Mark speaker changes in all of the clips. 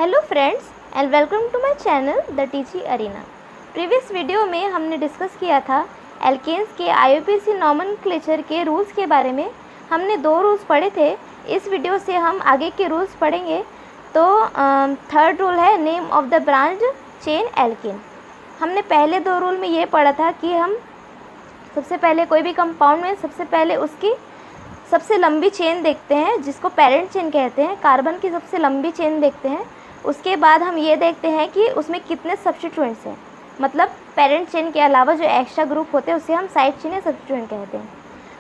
Speaker 1: Hello friends and welcome to my channel the Teachy Arena. Previous video में हमने discuss किया था alkanes के आईयूपीएसी नॉमेनक्लेचर के रूल्स के बारे में। हमने 2 रूल्स पढ़े थे। इस वीडियो से हम आगे के रूल्स पढ़ेंगे। तो थर्ड रूल है name of the branch chain alkane. हमने पहले 2 रूल में ये पढ़ा था कि हम सबसे पहले कोई भी कंपाउंड में सबसे पहले उसकी सबसे लंबी चेन देखते हैं जिसको पेरेंट चेन कहते हैं। कार्बन की सबसे लंबी चेन देखते हैं। उसके बाद हम ये देखते हैं कि उसमें कितने सब्स्टिट्यूएंट्स हैं, मतलब पेरेंट चेन के अलावा जो एक्स्ट्रा ग्रुप होते हैं उसे हम साइड चेन या सब्स्टिट्यूएंट कहते हैं।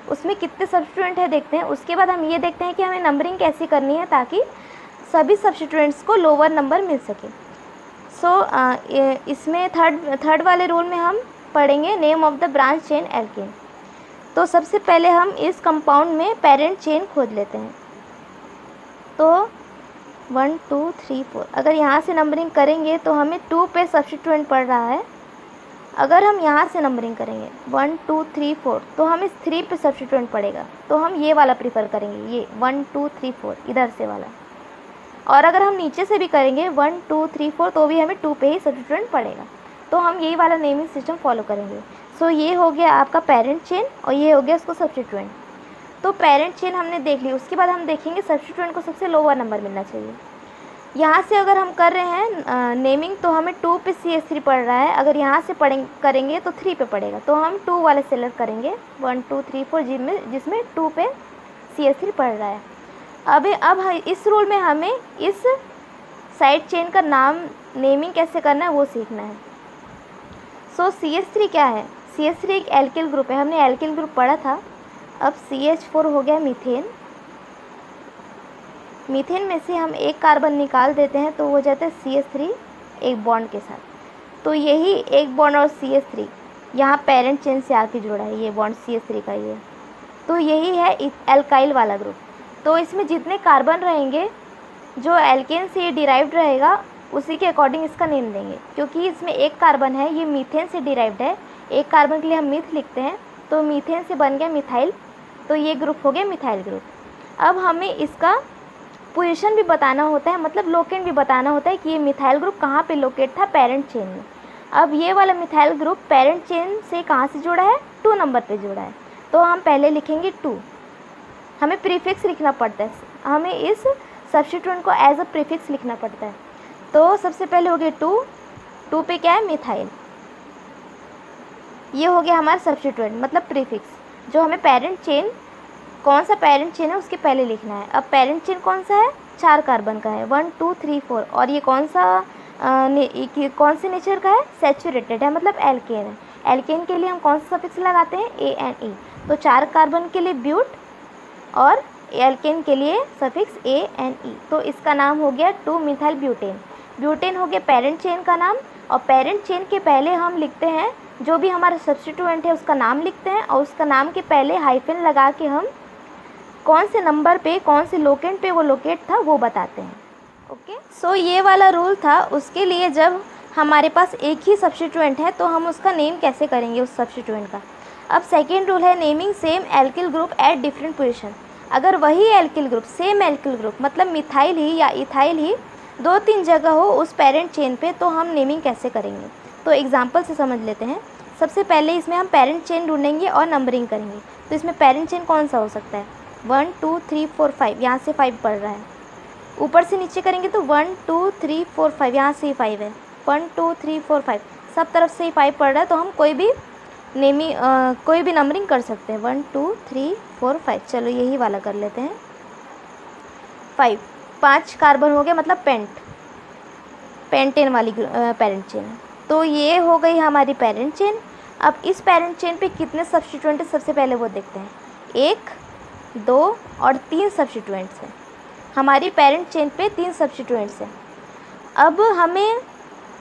Speaker 1: उसमें कितने सब्स्टिट्यूएंट है देखते हैं। उसके बाद हम ये देखते हैं कि हमें नंबरिंग कैसी करनी है ताकि सभी सब्स्टिट्यूएंट्स को लोअर नंबर मिल सके। इसमें थर्ड वाले रूल में हम पढ़ेंगे name of the branch chain alkane. तो सबसे पहले हम इस कंपाउंड में पेरेंट चेन खोज लेते हैं। तो 1 2 3 4 अगर यहाँ से नंबरिंग करेंगे तो हमें 2 पे सब्स्टिट्यूएंट पड़ रहा है। अगर हम यहाँ से नंबरिंग करेंगे 1 2 3 4 तो हमें 3 पे सब्स्टिट्यूएंट पड़ेगा। तो हम ये वाला प्रीफर करेंगे, ये 1 2 3 4 इधर से वाला। और अगर हम नीचे से भी करेंगे 1 2 3 4 तो भी हमें 2 पे ही सब्स्टिट्यूएंट पड़ेगा। तो हम यही वाला नेमिंग सिस्टम फॉलो करेंगे। सो ये हो गया आपका पेरेंट चेन और ये हो गया उसको सब्स्टिट्यूएंट। तो पेरेंट चेन हमने देख ली। उसके बाद हम देखेंगे सब्स्टिट्यूएंट को सबसे लोअर नंबर मिलना चाहिए। यहाँ से अगर हम कर रहे हैं नेमिंग तो हमें 2 पे CH3 पड़ रहा है। अगर यहाँ से करेंगे तो 3 पे पड़ेगा। तो हम 2 वाले सेलेक्ट करेंगे 1 2 3 4 जिसमें 2 पे CH3 पड़ रहा है। अब इस रूल में हमें इस साइड चेन का नेमिंग कैसे करना है वो सीखना है। सो CH3 क्या है? CH3 एक एल्किल ग्रुप है। हमने एल्किल ग्रुप पढ़ा था। अब CH4 हो गया मीथेन। मीथेन में से हम एक कार्बन निकाल देते हैं तो हो जाता है CH3 एक बॉन्ड के साथ। तो यही एक बॉन्ड और CH3 यहाँ पेरेंट चेन से आके जुड़ा है, ये बॉन्ड CH3 का ये। तो यही है एल्काइल वाला ग्रुप। तो इसमें जितने कार्बन रहेंगे जो एल्केन से डिराइव्ड रहेगा उसी के अकॉर्डिंग इसका नेम देंगे। क्योंकि इसमें एक कार्बन है, ये मीथेन से डिराइव्ड है। एक कार्बन के लिए हम मीथ लिखते हैं तो मीथेन से बन गया मिथाइल। तो ये ग्रुप हो गया मिथाइल ग्रुप। अब हमें इसका पोजीशन भी बताना होता है, मतलब लोकेट भी बताना होता है कि ये मिथाइल ग्रुप कहाँ पे लोकेट था पेरेंट चेन में। अब ये वाला मिथाइल ग्रुप पेरेंट चेन से कहाँ से जुड़ा है? 2 नंबर पे जुड़ा है। तो हम पहले लिखेंगे 2। हमें प्रीफिक्स लिखना पड़ता है। हमें इस सब्स्टिट्यूएंट को एज अ प्रीफिक्स लिखना पड़ता है। तो सबसे पहले हो गया 2 पे क्या है? मिथाइल। ये हो गया हमारा सब्स्टिट्यूएंट मतलब प्रीफिक्स जो हमें पेरेंट चेन कौन सा पेरेंट चेन है उसके पहले लिखना है। अब पेरेंट चेन कौन सा है? 4 कार्बन का है, 1 2 3 4। और ये कौन से नेचर का है? सैचुरेटेड है, मतलब एल्केन है। एल्केन के लिए हम कौन सा सफिक्स लगाते हैं? ANE। तो 4 कार्बन के लिए ब्यूट और एल्केन के लिए सफिक्स ANE। तो इसका नाम हो गया 2 मिथाइल ब्यूटेन। ब्यूटेन हो गया पेरेंट चेन का नाम। और पेरेंट चेन के पहले हम लिखते हैं जो भी हमारा सब्स्टिट्यूएंट है उसका नाम लिखते हैं और उसका नाम के पहले हाइफन लगा के हम कौन से नंबर पे कौन से लोकेट पे वो लोकेट था वो बताते हैं। ओके, सो ये वाला रूल था। उसके लिए जब हमारे पास एक ही सब्स्टिट्यूएंट है तो हम उसका नेम कैसे करेंगे उस सब्स्टिट्यूएंट का। अब सेकेंड रूल है naming same alkyl group at different position. अगर वही alkyl group same alkyl group मतलब मिथाइल ही या इथाइल ही 2-3 जगह हो उस पेरेंट चेन पे तो हम नेमिंग कैसे करेंगे। तो एग्जाम्पल से समझ लेते हैं। सबसे पहले इसमें हम पेरेंट चेन ढूंढेंगे और नंबरिंग करेंगे। तो इसमें पेरेंट चेन कौन सा हो सकता है? 1 2 3 4 5। यहाँ से 5 पड़ रहा है। ऊपर से नीचे करेंगे तो 1 2 3 4 5। यहाँ से ही 5 है। 1 2 3 4 5 सब तरफ से ही 5 पड़ रहा है। तो हम कोई भी नंबरिंग कर सकते हैं। 1 2 3 4 5। चलो यही वाला कर लेते हैं। 5 कार्बन हो गया मतलब पेंटेन वाली पेरेंट चेन है। तो ये हो गई हमारी पेरेंट चेन। अब इस पेरेंट चेन पे कितने सब्स्टिट्यूएंट है सबसे पहले वो देखते हैं। 1 2 और 3 सब्स्टिट्यूएंट्स हैं। हमारी पेरेंट चेन पे 3 सब्स्टिट्यूएंट्स हैं। अब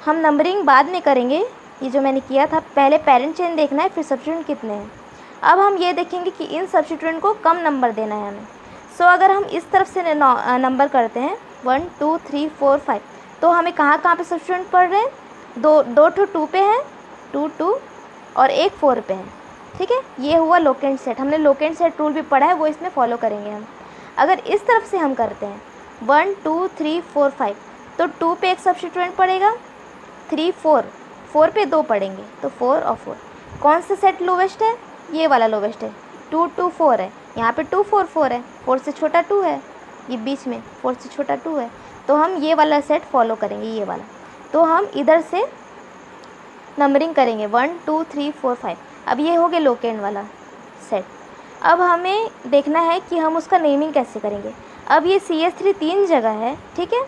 Speaker 1: हम नंबरिंग बाद में करेंगे। ये जो मैंने किया था पहले पेरेंट चेन देखना है फिर सब्स्टिट्यूएंट कितने हैं। अब हम ये देखेंगे कि इन सब्स्टिट्यूएंट को कम नंबर देना है हमें। सो अगर हम इस तरफ से नंबर करते हैं 1 2 3 4 5 तो हमें कहाँ पे सब्स्टिट्यूएंट पड़ रहे हैं? 2 2 पे हैं, 2 2 और 1 4 पे है। ठीक है, ये हुआ लोकेट सेट। हमने लोकेट सेट रूल भी पढ़ा है, वो इसमें फॉलो करेंगे हम। अगर इस तरफ से हम करते हैं 1 2 3 4 5 तो 2 पे एक सब्स्टिट्यूएंट पड़ेगा, 3 4, 4 पे 2 पड़ेंगे, तो 4 और 4। कौन सा सेट लोवेस्ट है? ये वाला लोवेस्ट है, 2 2 4 है, यहाँ पे 2 4 4 है, 4 से छोटा 2 है, ये बीच में 4 से छोटा 2 है, तो हम ये वाला सेट फॉलो करेंगे, ये वाला। तो हम इधर से नंबरिंग करेंगे 1 2 3 4 5। अब ये हो गया लोकेंड वाला सेट। अब हमें देखना है कि हम उसका नेमिंग कैसे करेंगे। अब ये CH3 3 जगह है, ठीक है,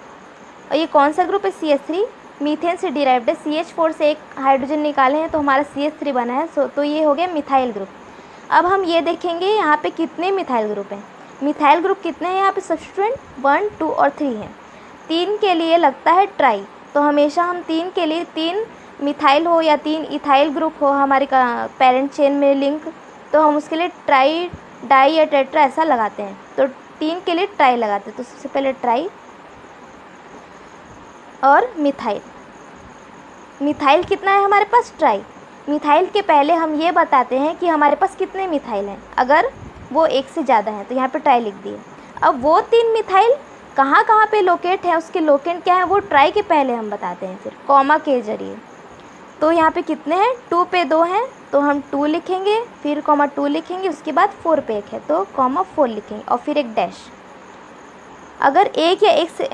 Speaker 1: और ये कौन सा ग्रुप है? CH3, मीथेन से डिराइव्ड है। CH4 से एक हाइड्रोजन निकाले हैं तो हमारा CH3 बना है, तो ये हो गया मिथाइल ग्रुप। अब हम ये देखेंगे यहाँ पे कितने मिथाइल ग्रुप हैं। मिथाइल ग्रुप कितने हैं यहाँ पे सब्स्टिट्यूएंट? 1 2 और 3 हैं। 3 के लिए लगता है ट्राई, तो हमेशा हम 3 के लिए 3 मिथाइल हो या 3 इथाइल ग्रुप हो हमारे पेरेंट चेन में लिंक, तो हम उसके लिए ट्राई, डाई या टेट्रा ऐसा लगाते हैं। तो 3 के लिए ट्राई लगाते हैं, तो सबसे पहले ट्राई और मिथाइल। मिथाइल कितना है हमारे पास? ट्राई। मिथाइल के पहले हम ये बताते हैं कि हमारे पास कितने मिथाइल हैं। अगर वो 1 से ज़्यादा है तो यहाँ पे ट्राई लिख दिए। अब वो 3 मिथाइल कहाँ कहाँ पे लोकेट है, उसके लोकेंट क्या है, वो ट्राई के पहले हम बताते हैं, फिर कॉमा के जरिए। तो यहाँ पे कितने हैं? 2 पे 2 हैं, तो हम 2 लिखेंगे, फिर कॉमा 2 लिखेंगे, उसके बाद 4 पे 1 है तो कॉमा 4 लिखेंगे, और फिर एक डैश। अगर 1 या 1 से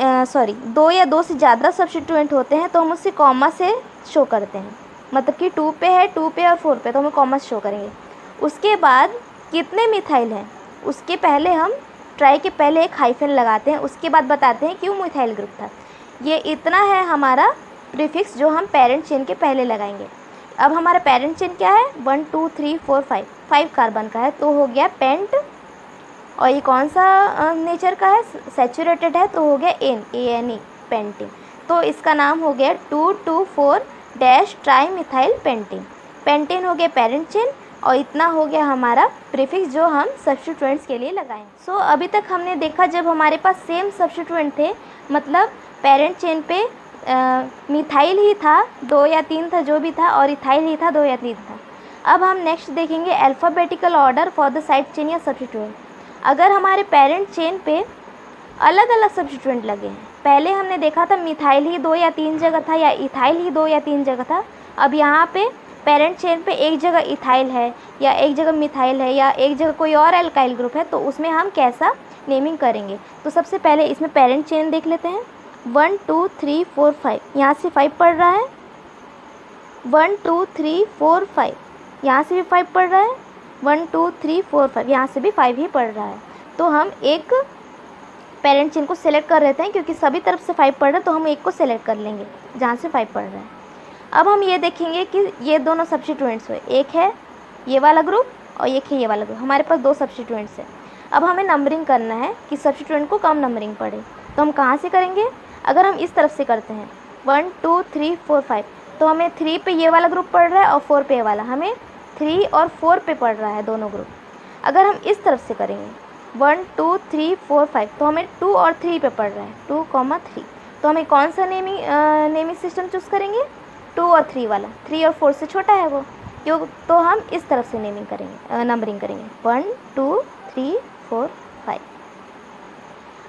Speaker 1: 2 या 2 से ज़्यादा सब्स्टिट्यूएंट होते हैं तो हम उसे कॉमा से शो करते हैं। मतलब कि 2 पे है, 2 पे और 4 पे, तो हम कॉमा शो करेंगे। उसके बाद कितने मिथाइल हैं, उसके पहले हम ट्राई के पहले एक हाइफन लगाते हैं, उसके बाद बताते हैं क्यों मिथाइल ग्रुप था। ये इतना है हमारा प्रीफिक्स जो हम पेरेंट चेन के पहले लगाएंगे। अब हमारा पेरेंट चेन क्या है? 1 2 3 4 5, 5 कार्बन का है, तो हो गया पेंट। और ये कौन सा नेचर का है? सैचुरेटेड है, तो हो गया ANE, पेंटिन। तो इसका नाम हो गया 224 dash tri methyl pentene. Pentene हो गया पेरेंट चेन, और इतना हो गया हमारा प्रीफिक्स जो हम सब्स्टिट्यूएंट्स के लिए लगाएंगे। सो अभी तक हमने देखा जब हमारे पास सेम सब्स्टिट्यूएंट थे, मतलब पेरेंट चेन पे मिथाइल ही था, 2 या 3 था जो भी था, और इथाइल ही था, 2 या 3 था। अब हम नेक्स्ट देखेंगे alphabetical order for the side chain या सब्स्टिट्यूएंट। अगर हमारे पेरेंट चेन पे अलग अलग सब्स्टिट्यूएंट लगे हैं, पहले हमने देखा था मिथाइल ही 2 या 3 जगह था, या इथाइल ही 2 या 3 जगह था। अब यहाँ पे पेरेंट चेन पे एक जगह इथाइल है, या एक जगह मिथाइल है, या एक जगह कोई और एल्काइल ग्रुप है, तो उसमें हम कैसा नेमिंग करेंगे। तो सबसे पहले इसमें पेरेंट चेन देख लेते हैं। 1 2 3 4 5, यहाँ से 5 पड़ रहा है। 1 2 3 4 5, यहाँ से भी 5 पड़ रहा है। 1 2 3 4 5, यहाँ से भी 5 ही पड़ रहा है। तो हम एक पेरेंट चेन को सेलेक्ट कर लेते हैं, क्योंकि सभी तरफ से 5 पड़ रहा है, तो हम एक को सेलेक्ट कर लेंगे जहाँ से 5 पड़ रहा है। अब हम ये देखेंगे कि ये दोनों सब्स्टिट्यूएंट्स हुए, एक है ये वाला ग्रुप और एक है ये वाला ग्रुप। हमारे पास 2 सब्स्टिट्यूएंट्स हैं। अब हमें नंबरिंग करना है कि सब्स्टिट्यूएंट को कम नंबरिंग पड़े, तो हम कहाँ से करेंगे? अगर हम इस तरफ से करते हैं 1 2 3 4 5, तो हमें 3 पे ये वाला ग्रुप पड़ रहा है और 4 पे ये वाला, हमें 3 और 4 पे पड़ रहा है दोनों ग्रुप। अगर हम इस तरफ से करेंगे 1 2 3 4 5, तो हमें 2 और 3 पे पड़ रहा है, 2 3। तो हमें कौन सा नेमिंग सिस्टम चूज़ करेंगे? 2 और 3 वाला। 3 और 4 से छोटा है वो, क्यों? तो हम इस तरफ से नेमिंग करेंगे, नंबरिंग करेंगे 1 2 3 4 5।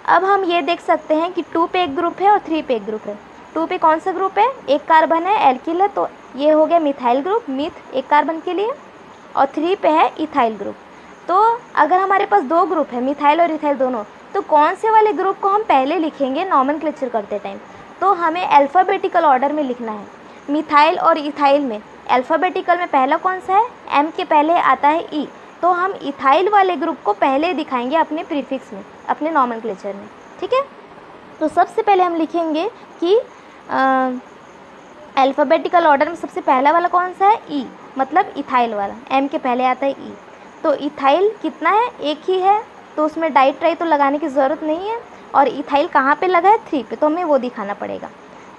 Speaker 1: अब हम ये देख सकते हैं कि 2 पे एक ग्रुप है और 3 पे एक ग्रुप है। 2 पे कौन सा ग्रुप है? एक कार्बन है, एल्किल है, तो ये हो गया मिथाइल ग्रुप, मिथ एक कार्बन के लिए। और 3 पे है इथाइल ग्रुप। तो अगर हमारे पास 2 ग्रुप है, मिथाइल और इथाइल दोनों, तो कौन से वाले ग्रुप को हम पहले लिखेंगे नॉमेनक्लेचर करते टाइम? तो हमें अल्फ़ाबेटिकल ऑर्डर में लिखना है। मिथाइल और इथाइल में अल्फ़ाबेटिकल में पहला कौन सा है? M के पहले आता है E, तो हम इथाइल वाले ग्रुप को पहले दिखाएंगे अपने प्रीफिक्स में, अपने नॉमेनक्लेचर में, ठीक है। तो सबसे पहले हम लिखेंगे कि अल्फ़ाबेटिकल ऑर्डर में सबसे पहला वाला कौन सा है? E, मतलब इथाइल वाला, M के पहले आता है E। तो इथाइल कितना है? एक ही है, तो उसमें डाई ट्राई तो लगाने की ज़रूरत नहीं है। और इथाइल कहाँ पे लगा है? 3 पे, तो हमें वो दिखाना पड़ेगा।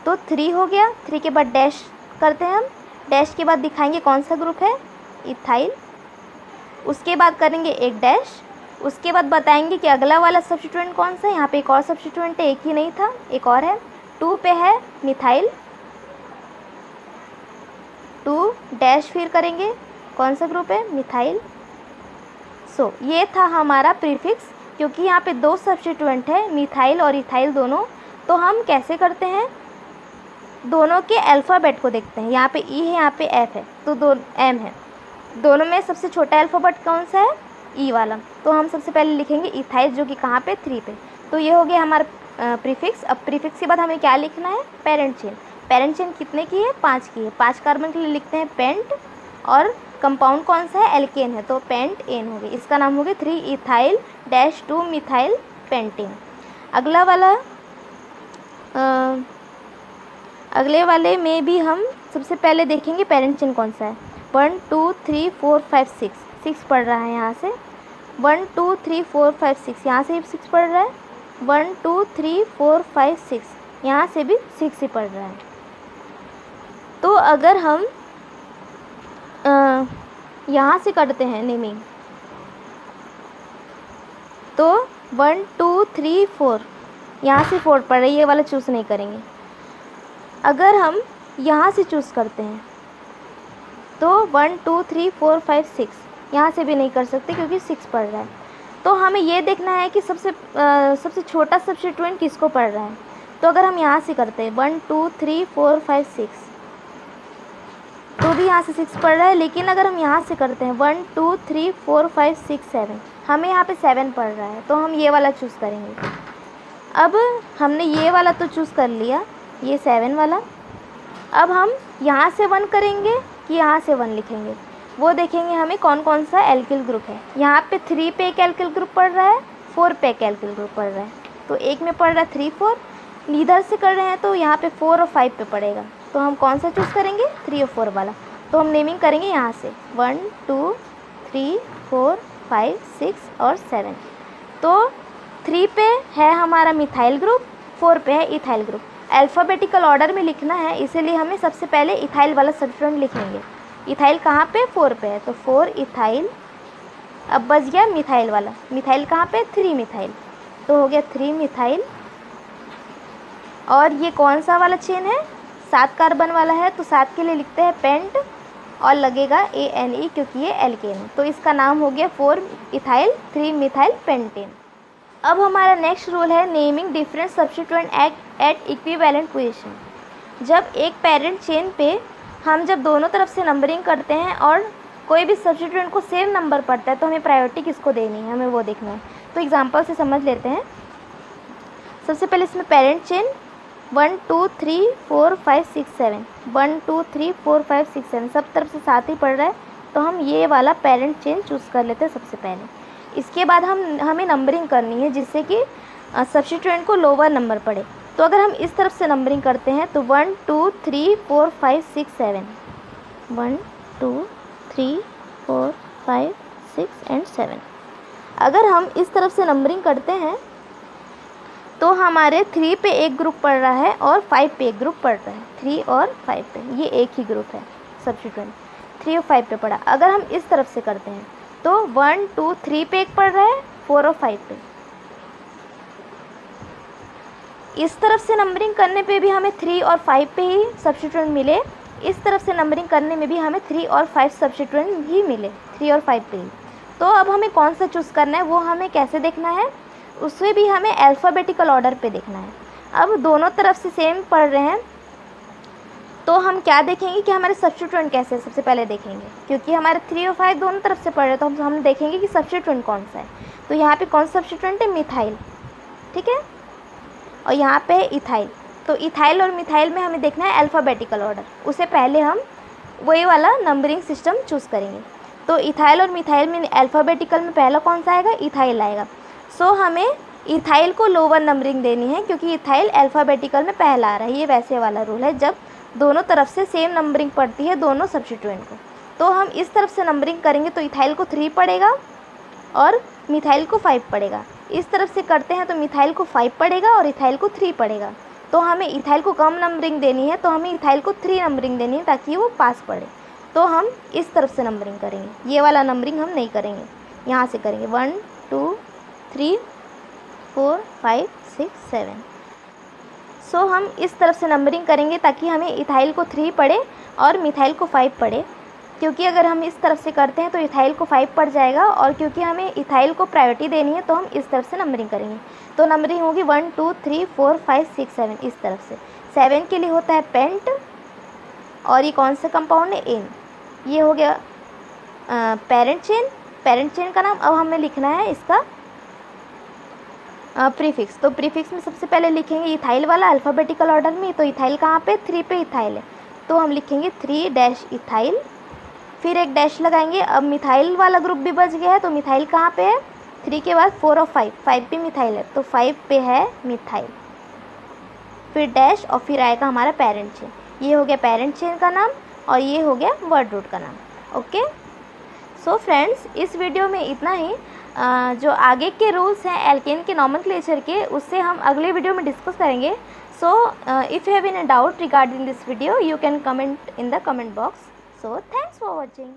Speaker 1: तो 3 हो गया। 3 के बाद डैश करते हैं हम, डैश के बाद दिखाएंगे कौन सा ग्रुप है? इथाइल। उसके बाद करेंगे एक डैश, उसके बाद बताएंगे कि अगला वाला सब्स्टिट्यूएंट कौन सा है। यहाँ पे एक और सब्स्टिट्यूएंट है, एक ही नहीं था, एक और है। 2 पे है मिथाइल, 2 डैश, फिर करेंगे कौन सा ग्रुप है? मिथाइल। सो ये था हमारा प्रीफिक्स। क्योंकि यहाँ पे 2 सब्स्टिट्यूएंट है, मिथाइल और इथाइल दोनों, तो हम कैसे करते हैं, दोनों के अल्फ़ाबेट को देखते हैं। यहाँ पे ई है, यहाँ पे एफ है, तो दो एम है। दोनों में सबसे छोटा अल्फ़ाबेट कौन सा है, ई वाला। तो हम सबसे पहले लिखेंगे इथाइल, जो कि कहाँ पे 3 पे। तो ये हो गया हमारा प्रीफिक्स। अब प्रीफिक्स के बाद हमें क्या लिखना है, पेरेंट चेन। पेरेंट चेन कितने की है, 5 की है। 5 कार्बन के लिए लिखते हैं पेंट, और कंपाउंड कौन सा है, एल्केन है, तो पेंट एन हो गया। इसका नाम हो गया 3 इथाइल डैश 2 मिथाइल पेंटेन। अगला वाला अगले वाले में भी हम सबसे पहले देखेंगे पेरेंट चेन कौन सा है। 1 2 3 4 5 6, 6 पढ़ रहा है यहाँ से। 1 2 3 4 5 6, यहाँ से भी 6 पढ़ रहा है। 1 2 3 4 5 6, यहाँ से भी 6 ही पढ़ रहा है। तो अगर हम यहाँ से करते हैं नेमिंग, तो 1 2 3 4, यहाँ से 4 पढ़ रही है, ये वाला चूज़ नहीं करेंगे। अगर हम यहाँ से चूज़ करते हैं तो 1 2 3 4 5 6, यहाँ से भी नहीं कर सकते क्योंकि 6 पढ़ रहा है। तो हमें ये देखना है कि सबसे छोटा सब्स्टिट्यूएंट किसको पढ़ रहा है। तो अगर हम यहाँ से करते हैं 1 2 3 4 5 6, तो भी यहाँ से 6 पढ़ रहा है। लेकिन अगर हम यहाँ से करते हैं 1 2 3 4 5 6 7, हमें यहाँ पे 7 पढ़ रहा है, तो हम ये वाला चूज़ करेंगे। अब हमने ये वाला तो चूज़ कर लिया, ये 7 वाला। अब हम यहाँ से 1 करेंगे कि यहाँ से 1 लिखेंगे, वो देखेंगे हमें कौन कौन सा एल्किल ग्रुप है। यहाँ पे 3 पे एक एल्किल ग्रुप पढ़ रहा है, 4 पे एक एल्किल ग्रुप पढ़ रहा है। तो एक में पढ़ रहा है 3 4, इधर से कर रहे हैं तो यहाँ पे 4 और 5 पे पड़ेगा। तो हम कौन सा चूज़ करेंगे, 3 और 4 वाला। तो हम नेमिंग करेंगे यहाँ से 1 2 3 4 5 6 और 7। तो 3 पे है हमारा मिथाइल ग्रुप, 4 पे है इथाइल ग्रुप। अल्फ़ाबेटिकल ऑर्डर में लिखना है, इसीलिए हमें सबसे पहले इथाइल वाला सब्स्टिट्यूएंट लिखेंगे। इथाइल कहाँ पे, 4 पे है, तो 4 इथाइल। अब बच गया मिथाइल वाला, मिथाइल कहाँ पे, 3 मिथाइल, तो हो गया 3 मिथाइल। और ये कौन सा वाला चेन है, 7 कार्बन वाला है, तो 7 के लिए लिखते हैं पेंट, और लगेगा ANE क्योंकि ये एल्केन है। तो इसका नाम हो गया 4 इथाइल 3 मिथाइल पेंटेन। अब हमारा नेक्स्ट रूल है naming different substituent at equivalent position. जब एक पेरेंट चेन पे हम जब दोनों तरफ से नंबरिंग करते हैं और कोई भी सब्स्टिट्यूएंट को सेम नंबर पड़ता है, तो हमें प्रायोरिटी किसको देनी है, हमें वो देखना है। तो एग्जांपल से समझ लेते हैं। सबसे पहले इसमें पेरेंट चेन 1 2 3 4 5 6 7, 1 2 3 4 5 6 7, सब तरफ से 7 ही पड़ रहा है, तो हम ये वाला पेरेंट चेन चूज़ कर लेते हैं सबसे पहले। इसके बाद हमें नंबरिंग करनी है जिससे कि सब्स्टिट्यूएंट को लोअर नंबर पड़े। तो अगर हम इस तरफ से नंबरिंग करते हैं तो 1 2 3 4 5 6 7, 1 2 3 4 5 6 एंड 7। अगर हम इस तरफ से नंबरिंग करते हैं तो हमारे 3 पे एक ग्रुप पड़ रहा है और 5 पे एक ग्रुप पड़ रहा है। 3 और 5 पे ये एक ही ग्रुप है सब्स्टिट्यूएंट, 3 और 5 पे पड़ा। अगर हम इस तरफ से करते हैं तो 1 2 3 पे एक पड़ रहा है, 4 और 5 पे। इस तरफ से नंबरिंग करने पे भी हमें 3 और 5 पे ही सब्स्टिट्यूएंट मिले, इस तरफ से नंबरिंग करने में भी हमें 3 और 5 सब्स्टिट्यूएंट ही मिले, 3 और 5 पे ही। तो अब हमें कौन सा चूज़ करना है, वो हमें कैसे देखना है, उससे भी हमें अल्फ़ाबेटिकल ऑर्डर पे देखना है। अब दोनों तरफ से सेम पढ़ रहे हैं तो हम क्या देखेंगे कि हमारे सब्स्टिट्यूएंट कैसे है, सबसे पहले देखेंगे। क्योंकि हमारे 3 और 5 दोनों तरफ से पढ़ रहे हैं, तो हम देखेंगे कि सब्स्टिट्यूएंट कौन सा है। तो यहाँ पे कौन सा सब्स्टिट्यूएंट है, मिथाइल, ठीक है, और यहाँ पे है इथाइल। तो इथाइल और मिथाइल में हमें देखना है अल्फ़ाबेटिकल ऑर्डर, उससे पहले हम वही वाला नंबरिंग सिस्टम चूज़ करेंगे। तो इथाइल और मिथाइल में अल्फ़ाबेटिकल में पहला कौन सा आएगा, इथाइल आएगा। सो हमें इथाइल को लोअर नंबरिंग देनी है क्योंकि इथाइल अल्फ़ाबेटिकल में पहला आ रहा है। ये वैसे वाला रूल है जब दोनों तरफ से सेम नंबरिंग पड़ती है दोनों सब्स्टिट्यूएंट को। तो हम इस तरफ से नंबरिंग करेंगे तो इथाइल को 3 पड़ेगा और मिथाइल को 5 पड़ेगा। इस तरफ से करते हैं तो मिथाइल को 5 पड़ेगा और इथाइल को 3 पड़ेगा। तो हमें इथाइल को कम नंबरिंग देनी है, तो हमें इथाइल को 3 नंबरिंग देनी है ताकि वो पास पड़े। तो हम इस तरफ से नंबरिंग करेंगे, ये वाला नंबरिंग हम नहीं करेंगे, यहाँ से करेंगे 1 2 3 4 5 6 7। सो हम इस तरफ से नंबरिंग करेंगे ताकि हमें इथाइल को 3 पड़े और मिथाइल को 5 पड़े। क्योंकि अगर हम इस तरफ से करते हैं तो इथाइल को 5 पड़ जाएगा, और क्योंकि हमें इथाइल को प्रायोरिटी देनी है तो हम इस तरफ से नंबरिंग करेंगे। तो नंबरिंग होगी 1 2 3 4 5 6 7 इस तरफ से। 7 के लिए होता है पेंट, और ये कौन सा कंपाउंड है, एन। ये हो गया पेरेंट चेन। पेरेंट चेन का नाम अब हमें लिखना है इसका प्रीफिक्स। तो प्रीफिक्स में सबसे पहले लिखेंगे इथाइल वाला अल्फ़ाबेटिकल ऑर्डर में। तो इथाइल कहाँ पे, 3 पे इथाइल है, तो हम लिखेंगे 3 इथाइल, फिर एक डैश लगाएंगे। अब मिथाइल वाला ग्रुप भी बच गया है, तो मिथाइल कहाँ पे है, 3 के बाद 4 और 5, 5 पे मिथाइल है, तो 5 पे है मिथाइल, फिर डैश और फिर आएगा हमारा पेरेंट चेन। ये हो गया पेरेंट चेन का नाम, और ये हो गया वर्ड रूट का नाम। ओके, सो फ्रेंड्स, इस वीडियो में इतना ही। जो आगे के रूल्स हैं एल्केन के नॉमेनक्लेचर के, उससे हम अगले वीडियो में डिस्कस करेंगे। So if you have any doubt regarding this video, you can comment in the comment box. So thanks for watching.